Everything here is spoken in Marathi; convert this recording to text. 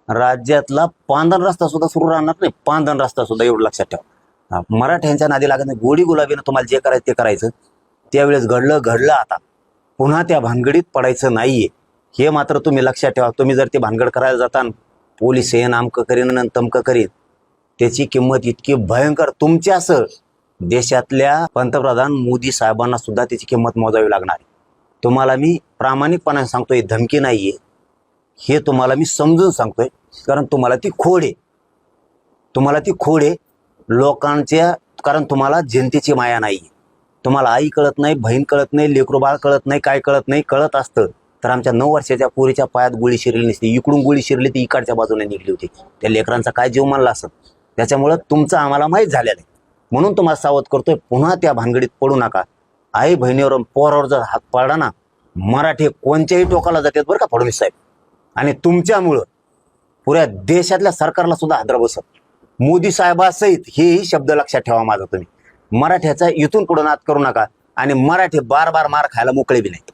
राज्यातला पांदन रस्ता सुद्धा सुरू राहणार नाही. पांदन रस्ता सुद्धा, एवढं लक्षात ठेवा. मराठ्यांच्या नादी लागत नाही. गोडी गुलाबीनं तुम्हाला जे करायचं ते करायचं. त्यावेळेस घडलं आता. पुन्हा त्या भानगडीत पडायचं नाहीये, हे मात्र तुम्ही लक्षात ठेवा. तुम्ही जर ते भानगड करायला जाता, पोलीस हे नामकं करीन आणि तमकं करीन, त्याची किंमत इतकी भयंकर, तुमच्यासह देशातल्या पंतप्रधान मोदी साहेबांना सुद्धा त्याची किंमत मोजावी लागणार आहे. तुम्हाला मी प्रामाणिकपणाने सांगतोय, धमकी नाहीये, हे तुम्हाला मी समजून सांगतोय. कारण तुम्हाला ती खोड आहे, लोकांच्या. कारण तुम्हाला जनतेची माया नाहीये. तुम्हाला आई कळत नाही, बहीण कळत नाही, लेकरू बाळ कळत नाही, काय कळत नाही. कळत असतं तर आमच्या 9 वर्षाच्या पोरीच्या पायात गोळी शिरली नसती. इकडून गोळी शिरली ती इकडच्या बाजूने निघली होती. त्या लेकरांचा काय जीव मानला असत. त्याच्यामुळं तुमचं आम्हाला माहीत झालेलं आहे, म्हणून तुम्हाला सावध करतोय. पुन्हा त्या भानगडीत पडू नका. आई बहिणीवर पोरावर जर हात पाडला ना, मराठी कोणत्याही टोकाला जातात बरं का फडणवीस साहेब. आणि तुमच्यामुळं पुऱ्या देशातल्या सरकारला सुद्धा हादरा बसत. मोदी साहेबासहित हेही शब्द लक्षात ठेवा माझा तुम्ही. मराठ्याचा इथून पुढे नाद करू नका. आणि मराठी बार मार खायला मोकळे बी नाही.